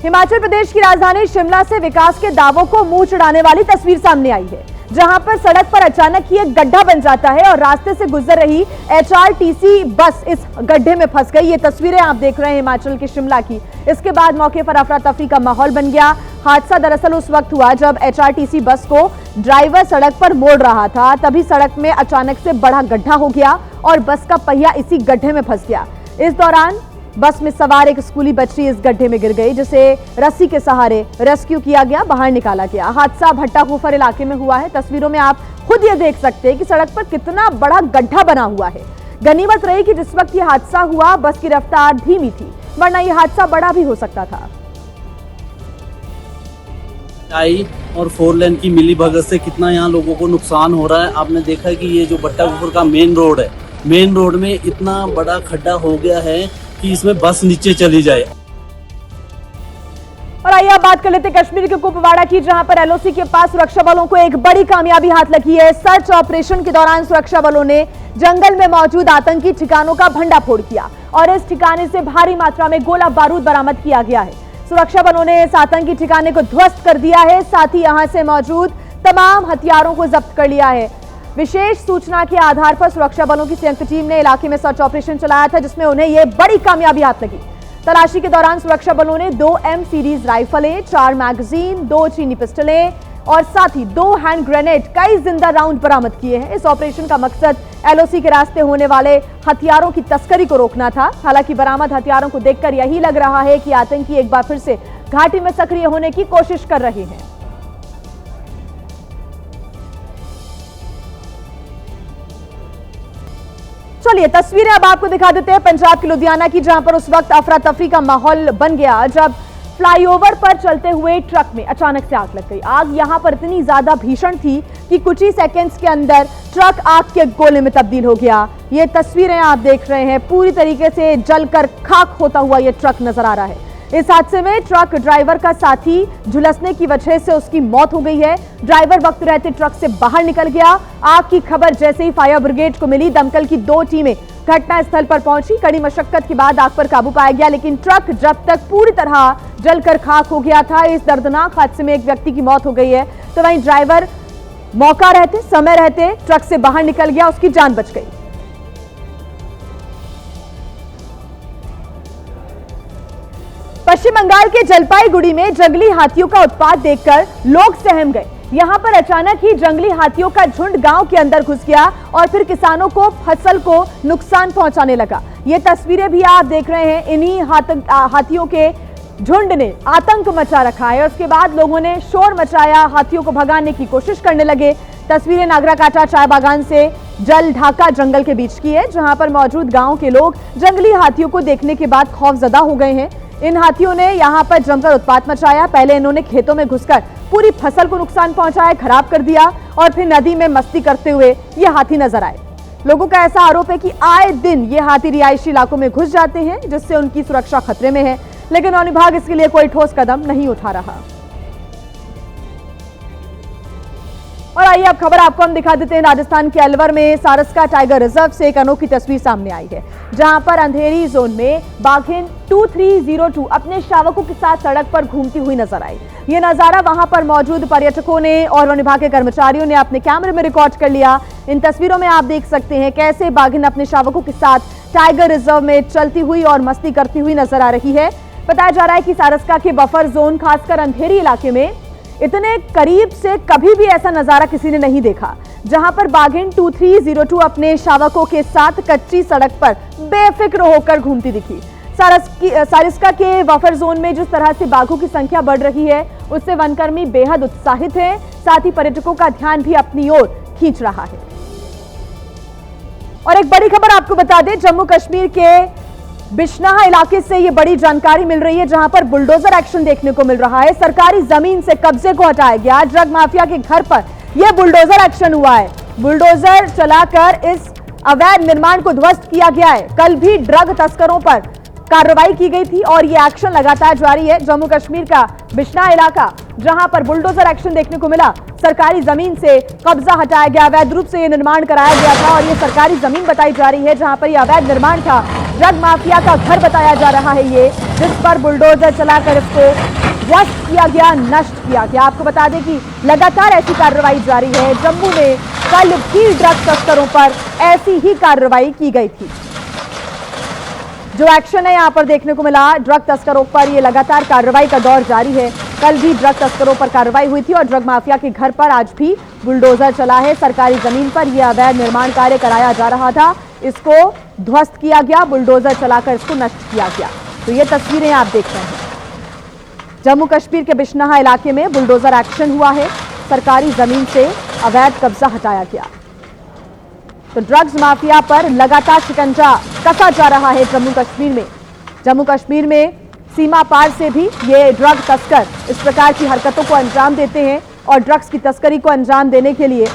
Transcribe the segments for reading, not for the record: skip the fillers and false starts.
हिमाचल प्रदेश की राजधानी शिमला से विकास के दावों को मुंह चिढ़ाने वाली तस्वीर सामने आई है, जहां पर सड़क पर अचानक ही एक गड्ढा बन जाता है और रास्ते से गुजर रही एचआरटीसी बस इस गड्ढे में फंस गई। ये तस्वीरें आप देख रहे हैं हिमाचल के शिमला की। इसके बाद मौके पर अफरा तफरी का माहौल बन गया। हादसा दरअसल उस वक्त हुआ जब एचआरटीसी बस को ड्राइवर सड़क पर मोड़ रहा था, तभी सड़क में अचानक से बड़ा गड्ढा हो गया और बस का पहिया इसी गड्ढे में फंस गया। इस दौरान बस में सवार एक स्कूली बच्ची इस गड्ढे में गिर गई, जिसे रस्सी के सहारे रेस्क्यू किया गया, बाहर निकाला गया। हादसा भट्टाकुफर इलाके में हुआ है। तस्वीरों में आप खुद ये देख सकते हैं कि सड़क पर कितना बड़ा गड्ढा बना हुआ है। गनीमत रही कि जिस वक्त ये हादसा हुआ बस की रफ्तार धीमी थी, वरना ये हादसा बड़ा भी हो सकता था। और 4 लेन की मिलीभगत से कितना यहाँ लोगों को नुकसान हो रहा है। आपने देखा है कि ये जो भट्टाकुफर का मेन रोड है, मेन रोड में इतना बड़ा खड्डा हो गया है कि इसमें बस नीचे चली जाए। और आइए अब बात कर लेते कश्मीर के कुपवाड़ा की, जहां पर एलओसी के पास सुरक्षा बलों को एक बड़ी कामयाबी हाथ लगी है। सर्च ऑपरेशन के दौरान सुरक्षा बलों ने जंगल में मौजूद आतंकी ठिकानों का भंडाफोड़ किया और इस ठिकाने से भारी मात्रा में गोला बारूद बरामद किया गया है। सुरक्षा बलों ने इस आतंकी ठिकाने को ध्वस्त कर दिया है, साथ ही यहां से मौजूद तमाम हथियारों को जब्त कर लिया है। विशेष सूचना के आधार पर सुरक्षा बलों की संयुक्त टीम ने इलाके में सर्च ऑपरेशन चलाया था, जिसमें उन्हें यह बड़ी कामयाबी हाथ लगी। तलाशी के दौरान सुरक्षा बलों ने 2 M सीरीज राइफलें, 4 मैगजीन, 2 चीनी पिस्टलें और साथ ही 2 हैंड ग्रेनेड, कई जिंदा राउंड बरामद किए हैं। इस ऑपरेशन का मकसद एलओसी के रास्ते होने वाले हथियारों की तस्करी को रोकना था। हालांकि बरामद हथियारों को देखकर यही लग रहा है कि आतंकी एक बार फिर से घाटी में सक्रिय होने की कोशिश कर रहे हैं। चलिए तस्वीरें अब आपको दिखा देते हैं पंजाब के लुधियाना की, जहां पर उस वक्त अफरा तफरी का माहौल बन गया जब फ्लाईओवर पर चलते हुए ट्रक में अचानक से आग लग गई। आग यहां पर इतनी ज्यादा भीषण थी कि कुछ ही सेकंड्स के अंदर ट्रक आग के गोले में तब्दील हो गया। ये तस्वीरें आप देख रहे हैं, पूरी तरीके से जलकर खाक होता हुआ ये ट्रक नजर आ रहा है। इस हादसे में ट्रक ड्राइवर का साथी झुलसने की वजह से उसकी मौत हो गई है। ड्राइवर वक्त रहते ट्रक से बाहर निकल गया। आग की खबर जैसे ही फायर ब्रिगेड को मिली, दमकल की 2 टीमें घटनास्थल पर पहुंची। कड़ी मशक्कत के बाद आग पर काबू पाया गया, लेकिन ट्रक जब तक पूरी तरह जलकर खाक हो गया था। इस दर्दनाक हादसे में एक व्यक्ति की मौत हो गई है, तो वहीं ड्राइवर मौका रहते, समय रहते ट्रक से बाहर निकल गया, उसकी जान बच गई। पश्चिम बंगाल के जलपाईगुड़ी में जंगली हाथियों का उत्पात देखकर लोग सहम गए। यहां पर अचानक ही जंगली हाथियों का झुंड गांव के अंदर घुस गया और फिर किसानों को फसल को नुकसान पहुंचाने लगा। ये तस्वीरें भी आप देख रहे हैं। इन्हीं हाथियों के झुंड ने आतंक मचा रखा है और उसके बाद लोगों ने शोर मचाया, हाथियों को भगाने की कोशिश करने लगे। तस्वीरें नागराकाटा चाय बागान से जल ढाका जंगल के बीच की है, जहां पर मौजूद गांव के लोग जंगली हाथियों को देखने के बाद खौफजदा हो गए हैं। इन हाथियों ने यहां पर जमकर उत्पात मचाया। पहले इन्होंने खेतों में घुसकर पूरी फसल को नुकसान पहुंचाया, खराब कर दिया और फिर नदी में मस्ती करते हुए ये हाथी नजर आए। लोगों का ऐसा आरोप है कि आए दिन ये हाथी रिहायशी इलाकों में घुस जाते हैं, जिससे उनकी सुरक्षा खतरे में है, लेकिन वन विभाग इसके लिए कोई ठोस कदम नहीं उठा रहा। और आइए अब खबर आपको हम दिखा देते हैं। राजस्थान के अलवर में सारस्का टाइगर रिजर्व से एक अनोखी तस्वीर सामने आई है, जहां पर अंधेरी जोन में बाघिन 2302 अपने शावकों के साथ सड़क पर घूमती हुई नजर आई। ये नजारा वहां पर मौजूद पर्यटकों ने और वन विभाग के कर्मचारियों ने अपने कैमरे में रिकॉर्ड कर लिया। इन तस्वीरों में आप देख सकते हैं कैसे बाघिन अपने शावकों के साथ टाइगर रिजर्व में चलती हुई और मस्ती करती हुई नजर आ रही है। बताया जा रहा है कि सारस्का के बफर जोन, खासकर अंधेरी इलाके में इतने करीब से कभी भी ऐसा नजारा किसी ने नहीं देखा, जहां पर बाघिन 2302 अपने शावकों के साथ कच्ची सड़क पर बेफिक्र होकर घूमती दिखी। सारस्का के बफर जोन में जिस तरह से बाघों की संख्या बढ़ रही है, उससे वनकर्मी बेहद उत्साहित हैं, साथ ही पर्यटकों का ध्यान भी अपनी ओर खींच रहा है। और एक बड़ी खबर आपको बता दें, जम्मू कश्मीर के बिश्नाह इलाके से ये बड़ी जानकारी मिल रही है, जहां पर बुलडोजर एक्शन देखने को मिल रहा है। सरकारी जमीन से कब्जे को हटाया गया। ड्रग माफिया के घर पर यह बुलडोजर एक्शन हुआ है। बुलडोजर चलाकर इस अवैध निर्माण को ध्वस्त किया गया है। कल भी ड्रग तस्करों पर कार्रवाई की गई थी और यह एक्शन लगातार जारी है। जम्मू कश्मीर का बिश्नाह इलाका, जहां पर बुलडोजर एक्शन देखने को मिला, सरकारी जमीन से कब्जा हटाया गया, अवैध रूप से यह निर्माण कराया गया था और यह सरकारी जमीन बताई जा रही है जहां पर यह अवैध निर्माण था। ड्रग माफिया का घर बताया जा रहा है ये, जिस पर बुलडोजर चलाकर इसको ध्वस्त किया गया, नष्ट किया गया। आपको बता दें कि लगातार ऐसी कार्रवाई जारी है। जम्मू में कल भी ड्रग तस्करों पर ऐसी ही कार्रवाई की गई थी। जो एक्शन है यहां पर देखने को मिला, ड्रग तस्करों पर ये लगातार कार्रवाई का दौर जारी है। कल भी ड्रग तस्करों पर कार्रवाई हुई थी और ड्रग माफिया के घर पर आज भी बुलडोजर चला है। सरकारी जमीन पर यह अवैध निर्माण कार्य कराया जा रहा था, इसको ध्वस्त किया गया, बुलडोजर चलाकर इसको नष्ट किया गया। तो ये तस्वीरें आप देख रहे हैं, जम्मू कश्मीर के बिश्नहा इलाके में बुलडोजर एक्शन हुआ है, सरकारी जमीन से अवैध कब्जा हटाया गया। तो ड्रग्स माफिया पर लगातार शिकंजा कसा जा रहा है जम्मू कश्मीर में। जम्मू कश्मीर में सीमा पार से भी ये ड्रग तस्कर इस प्रकार की हरकतों को अंजाम देते हैं और ड्रग्स की तस्करी को अंजाम देने के लिए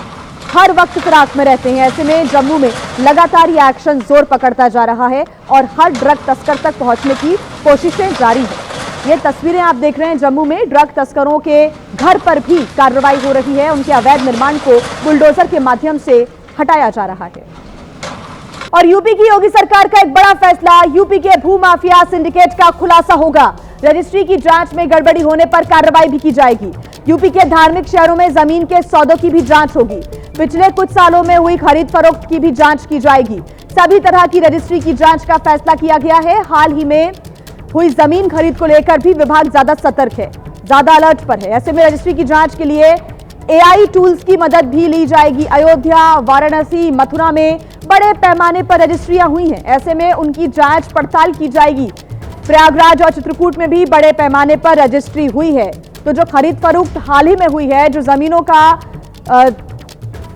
हर वक्त फिराक में रहते हैं। ऐसे में जम्मू में लगातार ये एक्शन जोर पकड़ता जा रहा है और हर ड्रग तस्कर तक पहुंचने की कोशिशें जारी है। ये तस्वीरें आप देख रहे हैं, जम्मू में ड्रग तस्करों के घर पर भी कार्रवाई हो रही है, उनके अवैध निर्माण को बुलडोजर के माध्यम से हटाया जा रहा है। और यूपी की योगी सरकार का एक बड़ा फैसला, यूपी के भूमाफिया सिंडिकेट का खुलासा होगा। रजिस्ट्री की जांच में गड़बड़ी होने पर कार्रवाई भी की जाएगी। यूपी के धार्मिक शहरों में जमीन के सौदों की भी जांच होगी। पिछले कुछ सालों में हुई खरीद फरोख्त की भी जांच की जाएगी। सभी तरह की रजिस्ट्री की जांच का फैसला किया गया है। हाल ही में हुई जमीन खरीद को लेकर भी विभाग ज्यादा सतर्क है, ज्यादा अलर्ट पर है। ऐसे में रजिस्ट्री की जांच के लिए AI टूल्स की मदद भी ली जाएगी। अयोध्या, वाराणसी, मथुरा में बड़े पैमाने पर रजिस्ट्रियां हुई हैं, ऐसे में उनकी जांच पड़ताल की जाएगी। प्रयागराज और चित्रकूट में भी बड़े पैमाने पर रजिस्ट्री हुई है। तो जो खरीद फरोख्त हाल ही में हुई है, जो जमीनों का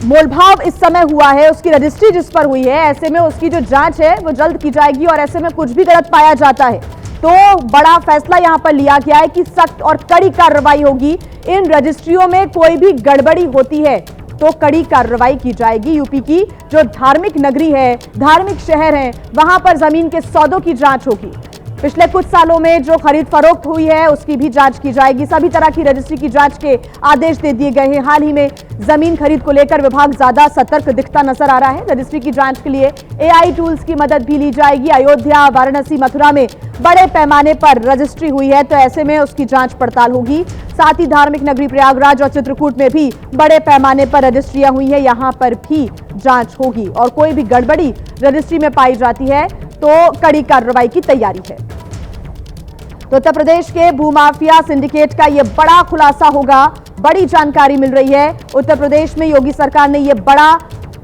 मोलभाव इस समय हुआ है, उसकी रजिस्ट्री जिस पर हुई है, ऐसे में उसकी जो जांच है वो जल्द की जाएगी। और ऐसे में कुछ भी गलत पाया जाता है तो बड़ा फैसला यहां पर लिया गया है कि सख्त और कड़ी कार्रवाई होगी। इन रजिस्ट्रियों में कोई भी गड़बड़ी होती है तो कड़ी कार्रवाई की जाएगी। यूपी की जो धार्मिक नगरी है, धार्मिक शहर है, वहां पर जमीन के सौदों की जांच होगी। पिछले कुछ सालों में जो खरीद फरोख्त हुई है उसकी भी जांच की जाएगी। सभी तरह की रजिस्ट्री की जांच के आदेश दे दिए गए हैं। हाल ही में जमीन खरीद को लेकर विभाग ज्यादा सतर्क दिखता नजर आ रहा है। रजिस्ट्री की जांच के लिए AI टूल्स की मदद भी ली जाएगी। अयोध्या, वाराणसी, मथुरा में बड़े पैमाने पर रजिस्ट्री हुई है, तो ऐसे में उसकी जांच पड़ताल होगी। साथ ही धार्मिक नगरी प्रयागराज और चित्रकूट में भी बड़े पैमाने पर रजिस्ट्रियां हुई है, यहां पर भी जांच होगी। और कोई भी गड़बड़ी रजिस्ट्री में पाई जाती है तो कड़ी कार्रवाई की तैयारी है। तो उत्तर प्रदेश के भूमाफिया सिंडिकेट का यह बड़ा खुलासा होगा, बड़ी जानकारी मिल रही है। उत्तर प्रदेश में योगी सरकार ने यह बड़ा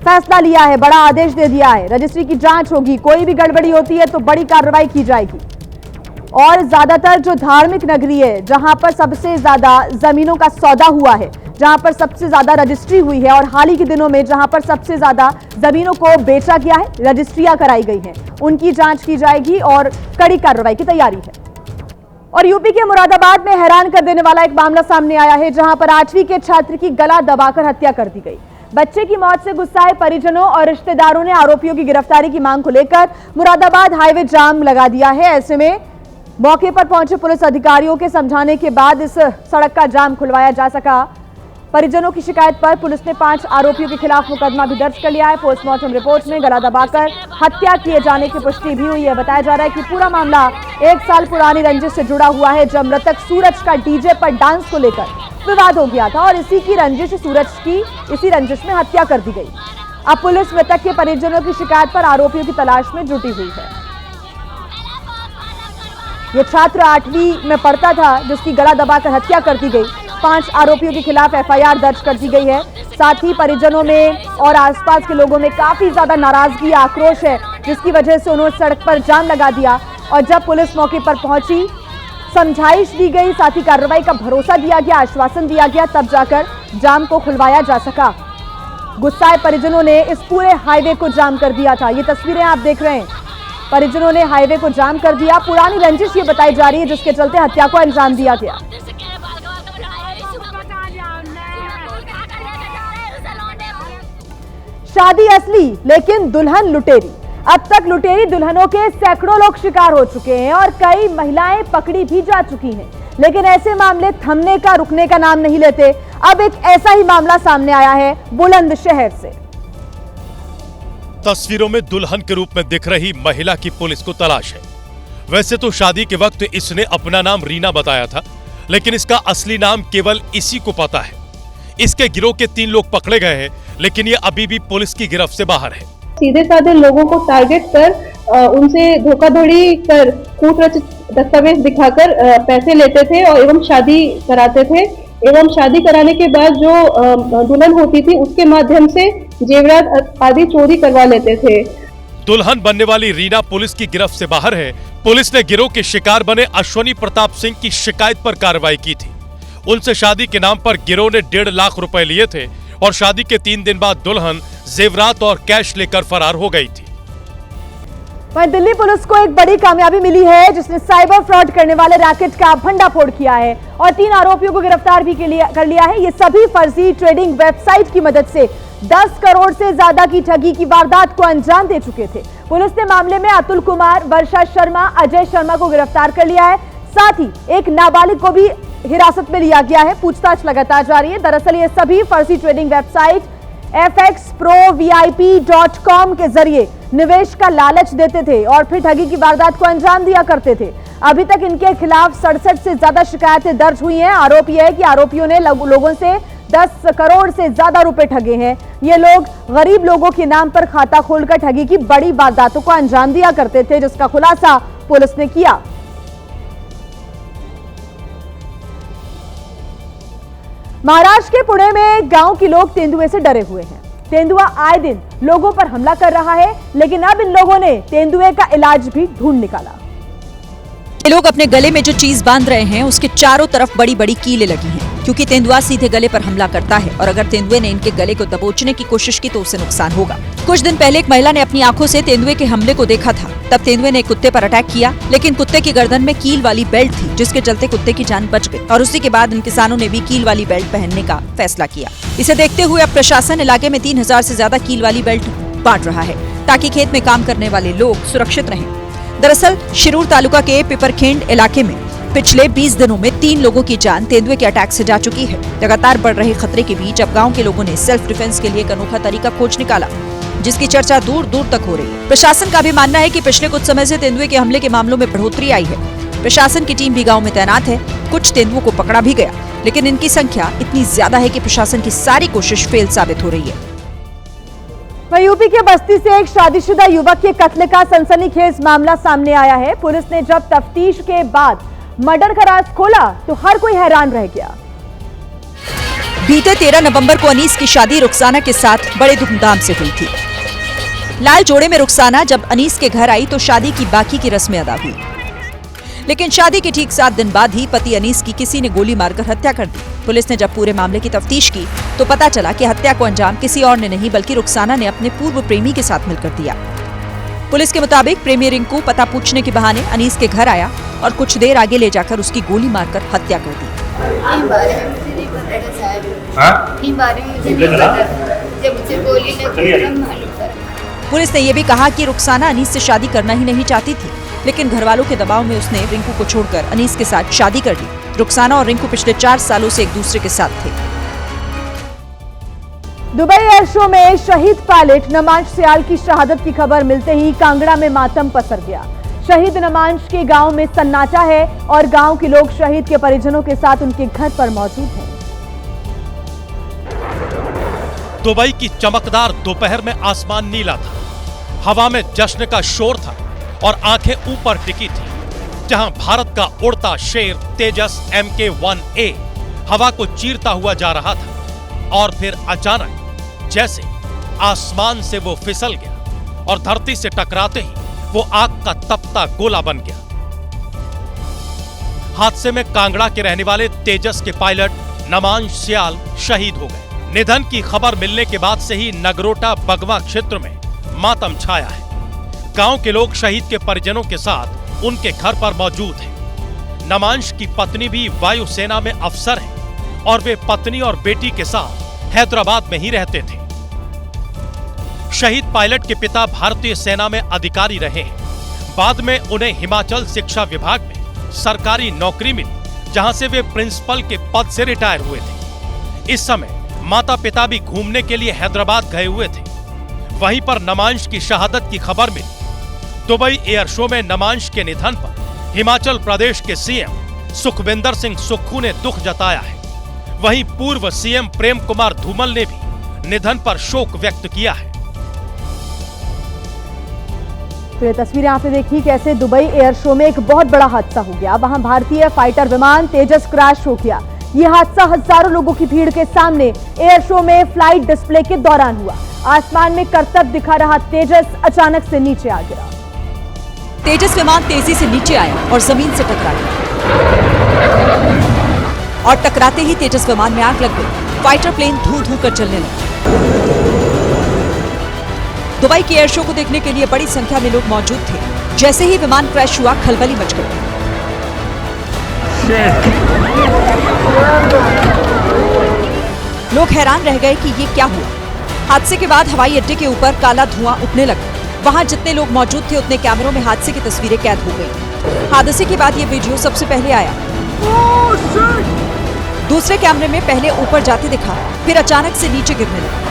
फैसला लिया है, बड़ा आदेश दे दिया है। रजिस्ट्री की जांच होगी, कोई भी गड़बड़ी होती है तो बड़ी कार्रवाई की जाएगी। और ज्यादातर जो धार्मिक नगरी है, जहां पर सबसे ज्यादा जमीनों का सौदा हुआ है, जहां पर सबसे ज्यादा रजिस्ट्री हुई है और हाल ही के दिनों में जहां पर सबसे ज्यादा जमीनों को बेचा गया है, रजिस्ट्रियां कराई गई हैं, उनकी जांच की जाएगी और कड़ी कार्रवाई की तैयारी है। और यूपी के मुरादाबाद में हैरान कर देने वाला एक मामला सामने आया है, जहां पर 8वीं के छात्र की गला दबाकर हत्या कर दी गई। बच्चे की मौत से गुस्साए परिजनों और रिश्तेदारों ने आरोपियों की गिरफ्तारी की मांग को लेकर मुरादाबाद हाईवे जाम लगा दिया है। ऐसे में मौके पर पहुंचे पुलिस अधिकारियों के समझाने के बाद इस सड़क का जाम खुलवाया जा सका। परिजनों की शिकायत पर पुलिस ने 5 आरोपियों के खिलाफ मुकदमा भी दर्ज कर लिया है। पोस्टमार्टम रिपोर्ट में गला दबाकर हत्या किए जाने की पुष्टि भी हुई है। बताया जा रहा है कि पूरा मामला 1 साल पुरानी रंजिश से जुड़ा हुआ है, जब मृतक सूरज का डीजे पर डांस को लेकर विवाद हो गया था और इसी की रंजिश इसी रंजिश में हत्या कर दी गई। अब पुलिस मृतक के परिजनों की शिकायत पर आरोपियों की तलाश में जुटी हुई है। ये छात्र 8वीं में पढ़ता था, जिसकी गला दबाकर हत्या कर दी गई। 5 आरोपियों के खिलाफ FIR दर्ज कर दी गई है। साथ ही परिजनों में और आसपास के लोगों में काफी ज्यादा नाराजगी, आक्रोश है, जिसकी वजह से उन्होंने सड़क पर जाम लगा दिया। और जब पुलिस मौके पर पहुंची, समझाइश दी गई, साथ ही कार्रवाई का भरोसा दिया गया, आश्वासन दिया गया, तब जाकर जाम को खुलवाया जा सका। गुस्साए परिजनों ने इस पूरे हाईवे को जाम कर दिया था। ये तस्वीरें आप देख रहे हैं, परिजनों ने हाईवे को जाम कर दिया। पुरानी रंजिश ये बताई जा रही है, जिसके चलते हत्या को अंजाम दिया गया। शादी असली लेकिन दुल्हन लुटेरी। अब तक लुटेरी दुल्हनों के सैकड़ों लोग शिकार हो चुके हैं और कई महिलाएं पकड़ी भी जा चुकी हैं, लेकिन ऐसे मामले थमने का, रुकने का नाम नहीं लेते। अब एक ऐसा ही मामला सामने आया है बुलंदशहर से। तस्वीरों में दुल्हन के रूप में दिख रही महिला की पुलिस को तलाश है। वैसे तो शादी के वक्त इसने अपना नाम रीना बताया था, लेकिन इसका असली नाम केवल इसी को पता है। इसके गिरोह के 3 लोग पकड़े गए हैं, लेकिन ये अभी भी पुलिस की गिरफ्त से बाहर है। सीधे साधे लोगों को टारगेट कर उनसे धोखाधड़ी कर कूट रचित दस्तावेज दिखाकर पैसे लेते थे और एवं शादी कराते थे। एवं शादी कराने के बाद जो दुल्हन होती थी उसके माध्यम से जेवरात आदि चोरी करवा लेते थे। दुल्हन बनने वाली रीना पुलिस की गिरफ्त से बाहर है। पुलिस ने गिरोह के शिकार बने अश्वनी प्रताप सिंह की शिकायत पर कार्रवाई की थी। उनसे शादी के नाम पर गिरोह ने 1.5 लाख रुपए लिए थे और शादी के 3 दिन बाद दुल्हन जेवरात और कैश लेकर फरार हो गई थी। वहीं दिल्ली पुलिस को एक बड़ी कामयाबी मिली है, जिसने साइबर फ्रॉड करने वाले रैकेट का भंडाफोड़ किया है और 3 आरोपियों को गिरफ्तार भी कर लिया है। ये सभी फर्जी ट्रेडिंग वेबसाइट की मदद से 10 करोड़ से ज्यादा की ठगी की वारदात को अंजाम दे चुके थे। पुलिस ने मामले में अतुल कुमार, वर्षा शर्मा, अजय शर्मा को गिरफ्तार कर लिया है। साथ ही एक नाबालिग को भी हिरासत में लिया गया है। पूछताछ लगातार जारी है। दरअसल ये सभी फर्जी ट्रेडिंग वेबसाइट fxprovip.com के जरिए निवेश का लालच देते थे और फिर ठगी की वारदात को अंजाम दिया करते थे। अभी तक इनके खिलाफ 67 से ज्यादा शिकायतें दर्ज हुई हैं। आरोप यह है कि आरोपियों ने लोगों से 10 करोड़ से ज्यादा रुपए ठगे हैं। ये लोग गरीब लोगों के नाम पर खाता खोलकर ठगी की बड़ी वारदातों को अंजाम दिया करते थे, जिसका खुलासा पुलिस ने किया। महाराष्ट्र के पुणे में गांव के लोग तेंदुए से डरे हुए हैं। तेंदुआ आए दिन लोगों पर हमला कर रहा है, लेकिन अब इन लोगों ने तेंदुए का इलाज भी ढूंढ निकाला। ये लोग अपने गले में जो चीज बांध रहे हैं उसके चारों तरफ बड़ी बड़ी कीलें लगी हैं, क्योंकि तेंदुआ सीधे गले पर हमला करता है और अगर तेंदुए ने इनके गले को दबोचने की कोशिश की तो उसे नुकसान होगा। कुछ दिन पहले एक महिला ने अपनी आंखों से तेंदुए के हमले को देखा था। तब तेंदुए ने एक कुत्ते पर अटैक किया, लेकिन कुत्ते की गर्दन में कील वाली बेल्ट थी, जिसके चलते कुत्ते की जान बच गई और उसी के बाद इन किसानों ने भी कील वाली बेल्ट पहनने का फैसला किया। इसे देखते हुए अब प्रशासन इलाके में 3000 से ज्यादा कील वाली बेल्ट बांट रहा है, ताकि खेत में काम करने वाले लोग सुरक्षित रहें। दरअसल शिरूर तालुका के पिपरखेंड इलाके में पिछले 20 दिनों में 3 लोगों की जान तेंदुए के अटैक से जा चुकी है। लगातार बढ़ रहे खतरे के बीच अब गांव के लोगों ने सेल्फ डिफेंस के लिए एक अनोखा तरीका खोज निकाला, जिसकी चर्चा दूर दूर तक हो रही है। प्रशासन का भी मानना है कि पिछले कुछ समय से तेंदुए के हमले के मामलों में बढ़ोतरी आई है। प्रशासन की टीम भी गाँव में तैनात है। कुछ तेंदुओं को पकड़ा भी गया, लेकिन इनकी संख्या इतनी ज्यादा है कि प्रशासन की सारी कोशिश फेल साबित हो रही है। वहीं यूपी के बस्ती से एक शादीशुदा युवक के कत्ल का सनसनीखेज मामला सामने आया है। पुलिस ने जब तफ्तीश के बाद मर्डर का राज खोला तो हर कोई हैरान रह गया। बीते 13 नवंबर को अनीस की शादी रुखसाना के साथ बड़े धूमधाम से हुई थी। लाल जोड़े में रुखसाना जब अनीस के घर आई तो शादी की बाकी की रस्में अदा हुई, लेकिन शादी के ठीक 7 दिन बाद ही पति अनीस की किसी ने गोली मारकर हत्या कर दी। पुलिस ने जब पूरे मामले की तफ्तीश की तो पता चला कि हत्या को अंजाम किसी और ने नहीं बल्कि रुखसाना ने अपने पूर्व प्रेमी के साथ मिलकर दिया। पुलिस के मुताबिक प्रेमी रिंकू पता पूछने के बहाने अनीस के घर आया और कुछ देर आगे ले जाकर उसकी गोली मारकर हत्या कर दी। पुलिस ने यह भी कहा कि रुखसाना अनीस से शादी करना ही नहीं चाहती थी, लेकिन घर वालों के दबाव में उसने रिंकू को छोड़कर अनीस के साथ शादी कर ली। रुखसाना और रिंकू पिछले 4 सालों से एक दूसरे के साथ थे। दुबई एयर शो में शहीद पायलट नमांश सियाल की शहादत की खबर मिलते ही कांगड़ा में मातम पसर गया। शहीद नमांश के गांव में सन्नाटा है और गांव के लोग शहीद के परिजनों के साथ उनके घर पर मौजूद हैं। दुबई की चमकदार दोपहर में आसमान नीला था, हवा में जश्न का शोर था और आंखें ऊपर टिकी थी, जहां भारत का उड़ता शेर तेजस MK-1A हवा को चीरता हुआ जा रहा था और फिर अचानक जैसे आसमान से वो फिसल गया और धरती से टकराते ही वो आग का तपता गोला बन गया। हादसे में कांगड़ा के रहने वाले तेजस के पायलट नमांश सियाल शहीद हो गए। निधन की खबर मिलने के बाद से ही नगरोटा बगवा क्षेत्र में मातम छाया है। गांव के लोग शहीद के परिजनों के साथ उनके घर पर मौजूद हैं। नमांश की पत्नी भी वायुसेना में अफसर है और वे पत्नी और बेटी के साथ हैदराबाद में ही रहते थे। शहीद पायलट के पिता भारतीय सेना में अधिकारी रहे हैं। बाद में उन्हें हिमाचल शिक्षा विभाग में सरकारी नौकरी मिली, जहां से वे प्रिंसिपल के पद से रिटायर हुए थे। इस समय माता पिता भी घूमने के लिए हैदराबाद गए हुए थे। वहीं पर नमांश की शहादत की खबर मिली। दुबई एयर शो में नमांश के निधन पर हिमाचल प्रदेश के सीएम सुखविंदर सिंह सुक्खू ने दुख जताया है। वहीं पूर्व सीएम प्रेम कुमार धूमल ने भी निधन पर शोक व्यक्त किया है। तो ये तस्वीरें आपने देखी कैसे दुबई एयर शो में एक बहुत बड़ा हादसा हो गया। वहां भारतीय फाइटर विमान तेजस क्रैश हो गया। ये हादसा हजारों लोगों की भीड़ के सामने एयर शो में फ्लाइट डिस्प्ले के दौरान हुआ। आसमान में करतब दिखा रहा तेजस अचानक से नीचे आ गिरा। तेजस विमान तेजी से नीचे आया और जमीन से टकरा गया और टकराते ही तेजस विमान में आग लग गई। फाइटर प्लेन धू धू कर चलने लगा। दुबई के एयर शो को देखने के लिए बड़ी संख्या में लोग मौजूद थे। जैसे ही विमान क्रैश हुआ, खलबली मच गई। लोग हैरान रह गए कि ये क्या हुआ। हादसे के बाद हवाई अड्डे के ऊपर काला धुआं उठने लगा। वहां जितने लोग मौजूद थे उतने कैमरों में हादसे की तस्वीरें कैद हो गई। हादसे के बाद ये वीडियो सबसे पहले आया। दूसरे कैमरे में पहले ऊपर जाते दिखा, फिर अचानक से नीचे गिरने लगा।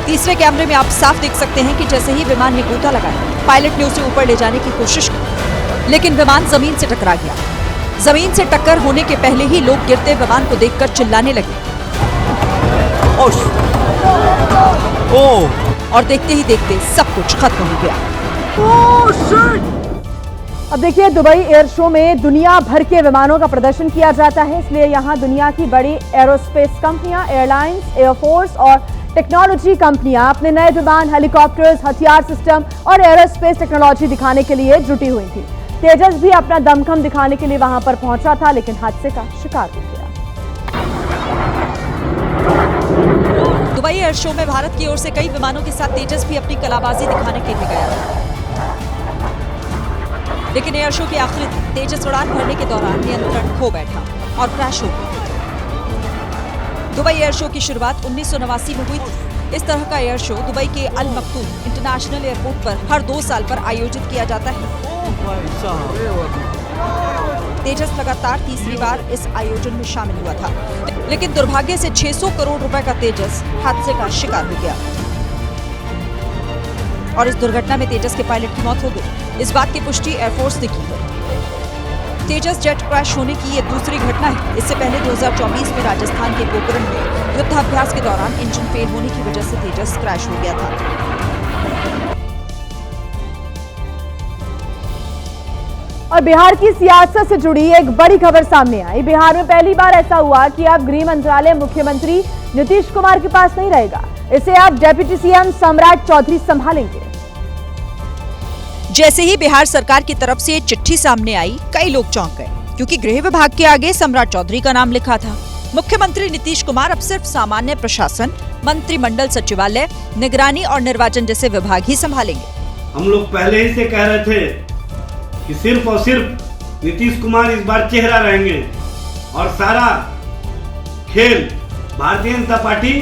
तीसरे कैमरे में आप साफ देख सकते हैं कि जैसे ही विमान ने गोता लगाया, पायलट ने उसे ऊपर ले जाने की कोशिश की, लेकिन विमान जमीन से टकरा गया। जमीन से टक्कर होने के पहले ही लोग गिरते विमान को देखकर चिल्लाने लगे और देखते ही देखते सब कुछ खत्म हो गया। अब देखिए, दुबई एयर शो में दुनिया भर के विमानों का प्रदर्शन किया जाता है, इसलिए यहाँ दुनिया की बड़ी एरोस्पेस कंपनियां, एयरलाइंस, एयरफोर्स और टेक्नोलॉजी कंपनियां अपने नए विमान, हेलीकॉप्टर्स, हथियार सिस्टम और एरोस्पेस टेक्नोलॉजी दिखाने के लिए जुटी हुई थी। तेजस भी अपना दमखम दिखाने के लिए वहां पर पहुंचा था, लेकिन हादसे का शिकार हो गया। दुबई एयर शो में भारत की ओर से कई विमानों के साथ तेजस भी अपनी कलाबाजी दिखाने के लिए गया था, लेकिन एयर शो के आखिरी दिन तेजस उड़ान भरने के दौरान नियंत्रण खो बैठा और क्रैश हो गया। दुबई एयर शो की शुरुआत 1989 में हुई थी। इस तरह का एयर शो दुबई के अल मक्तूम इंटरनेशनल एयरपोर्ट पर हर 2 साल पर आयोजित किया जाता है। तेजस लगातार तीसरी बार इस आयोजन में शामिल हुआ था, लेकिन दुर्भाग्य से 600 करोड़ रुपए का तेजस हादसे का शिकार हो गया और इस दुर्घटना में तेजस के पायलट की मौत हो गई। इस बात की पुष्टि एयरफोर्स ने की है। तेजस जेट क्रैश होने की ये दूसरी घटना है। इससे पहले 2024 में राजस्थान के पोखरण में युद्धाभ्यास के दौरान इंजन फेल होने की वजह से तेजस क्रैश हो गया था। और बिहार की सियासत से जुड़ी एक बड़ी खबर सामने आई। बिहार में पहली बार ऐसा हुआ कि अब गृह मंत्रालय मुख्यमंत्री नीतीश कुमार के पास नहीं रहेगा। इसे अब डेप्यूटी सीएम सम्राट चौधरी संभालेंगे। जैसे ही बिहार सरकार की तरफ से चिट्ठी सामने आई, कई लोग चौंक गए, क्योंकि गृह विभाग के आगे सम्राट चौधरी का नाम लिखा था। मुख्यमंत्री नीतीश कुमार अब सिर्फ सामान्य प्रशासन, मंत्रिमंडल सचिवालय, निगरानी और निर्वाचन जैसे विभाग ही संभालेंगे। हम लोग पहले ही से कह रहे थे कि सिर्फ और सिर्फ नीतीश कुमार इस बार चेहरा रहेंगे और सारा खेल भारतीय जनता पार्टी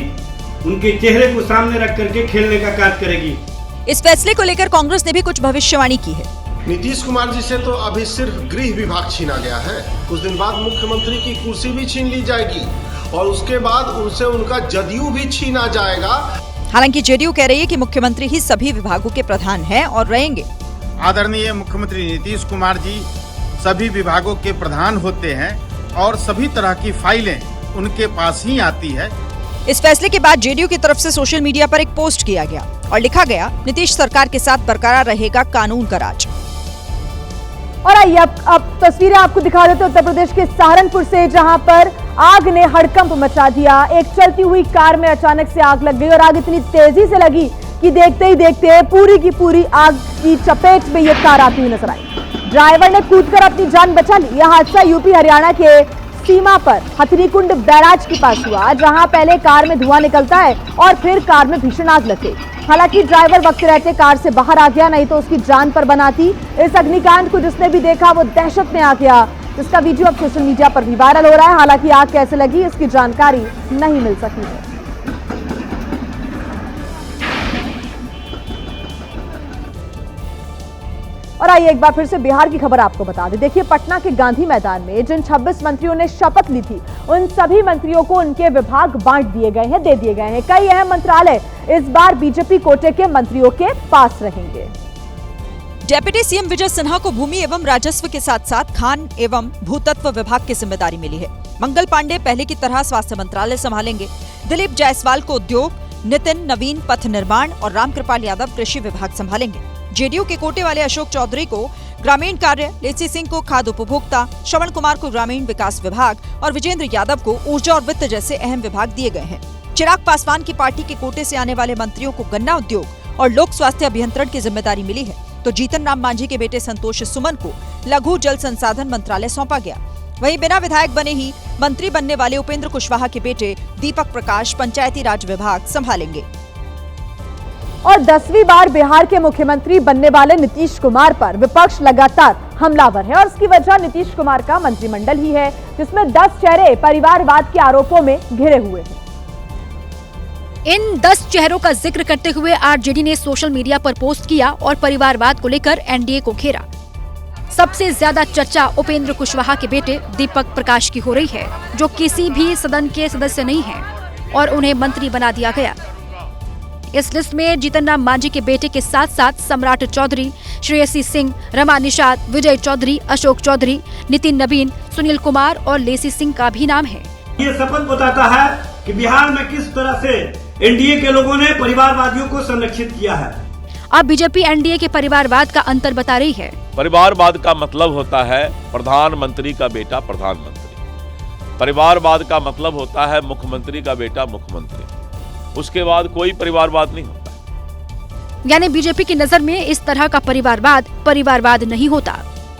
उनके चेहरे को सामने रख करके खेलने का कार्य करेगी। इस फैसले को लेकर कांग्रेस ने भी कुछ भविष्यवाणी की है। नीतीश कुमार जी से तो अभी सिर्फ गृह विभाग छीना गया है, कुछ दिन बाद मुख्यमंत्री की कुर्सी भी छीन ली जाएगी और उसके बाद उनसे उनका जदयू भी छीना जाएगा। हालांकि जेडीयू कह रही है कि मुख्यमंत्री ही सभी विभागों के प्रधान हैं और रहेंगे। आदरणीय मुख्यमंत्री नीतीश कुमार जी सभी विभागों के प्रधान होते हैं और सभी तरह की फाइलें उनके पास ही आती है। इस फैसले के बाद जेडीयू की तरफ से सोशल मीडिया पर एक पोस्ट किया गया और लिखा गया, नीतीश सरकार के साथ बरकरार रहेगा कानून का राज। और आइए अब तस्वीरें आपको दिखा देते उत्तर प्रदेश के सहारनपुर से, जहां पर आग ने हड़कंप मचा दिया। एक चलती हुई कार में अचानक से आग लग गई और आग इतनी तेजी से लगी कि देखते ही देखते पूरी की पूरी आग की चपेट में ये कार आती हुई नजर आई। ड्राइवर ने कूदकर अपनी जान बचा ली। यह हादसा यूपी हरियाणा के सीमा पर हथनीकुंड बैराज के पास हुआ, जहां पहले कार में धुआं निकलता है और फिर कार में भीषण आग लग गई। हालांकि ड्राइवर वक्त रहते कार से बाहर आ गया, नहीं तो उसकी जान पर बनाती। इस अग्निकांड को जिसने भी देखा वो दहशत में आ गया, जिसका वीडियो अब सोशल मीडिया पर भी वायरल हो रहा है। हालांकि आग कैसे लगी इसकी जानकारी नहीं मिल सकी है। और और आइए एक बार फिर से बिहार की खबर आपको बता दें। देखिए, पटना के गांधी मैदान में जिन 26 मंत्रियों ने शपथ ली थी, उन सभी मंत्रियों को उनके विभाग बांट दिए गए हैं, दे दिए गए हैं। कई अहम मंत्रालय इस बार बीजेपी कोटे के मंत्रियों के पास रहेंगे। डेप्यूटी सीएम विजय सिन्हा को भूमि एवं राजस्व के साथ साथ खान एवं भूतत्व विभाग की जिम्मेदारी मिली है। मंगल पांडे पहले की तरह स्वास्थ्य मंत्रालय संभालेंगे। दिलीप जायसवाल को उद्योग, नितिन नवीन पथ निर्माण और रामकृपाल यादव कृषि विभाग संभालेंगे। जेडीयू के कोटे वाले अशोक चौधरी को ग्रामीण कार्य, लेसी सिंह को खाद्य उपभोक्ता, श्रवण कुमार को ग्रामीण विकास विभाग और विजेंद्र यादव को ऊर्जा और वित्त जैसे अहम विभाग दिए गए हैं। चिराग पासवान की पार्टी के कोटे से आने वाले मंत्रियों को गन्ना उद्योग और लोक स्वास्थ्य अभियंत्रण की जिम्मेदारी मिली है, तो जीतन राम मांझी के बेटे संतोष सुमन को लघु जल संसाधन मंत्रालय सौंपा गया। वहीं बिना विधायक बने ही मंत्री बनने वाले उपेंद्र कुशवाहा के बेटे दीपक प्रकाश पंचायती राज विभाग संभालेंगे। और 10वीं बार बिहार के मुख्यमंत्री बनने वाले नीतीश कुमार पर विपक्ष लगातार हमलावर है और इसकी वजह नीतीश कुमार का मंत्रिमंडल ही है, जिसमें 10 चेहरे परिवारवाद के आरोपों में घिरे हुए हैं। इन 10 चेहरों का जिक्र करते हुए आरजेडी ने सोशल मीडिया पर पोस्ट किया और परिवारवाद को लेकर एनडीए को घेरा। सबसे ज्यादा चर्चा उपेंद्र कुशवाहा के बेटे दीपक प्रकाश की हो रही है, जो किसी भी सदन के सदस्य नहीं हैं और उन्हें मंत्री बना दिया गया। इस लिस्ट में जीतन राम मांझी के बेटे के साथ साथ सम्राट चौधरी, श्रेयसी सिंह, रमा निषाद, विजय चौधरी, अशोक चौधरी, नितिन नवीन, सुनील कुमार और लेसी सिंह का भी नाम है। ये शपथ बताता है कि बिहार में किस तरह से एनडीए के लोगों ने परिवारवादियों को संरक्षित किया है। अब बीजेपी एनडीए के परिवारवाद का अंतर बता रही है। परिवारवाद का मतलब होता है प्रधानमंत्री का बेटा प्रधानमंत्री। परिवारवाद का मतलब होता है मुख्यमंत्री का बेटा मुख्यमंत्री। उसके बाद कोई परिवारवाद नहीं होता। यानी बीजेपी की नजर में इस तरह का परिवारवाद नहीं होता।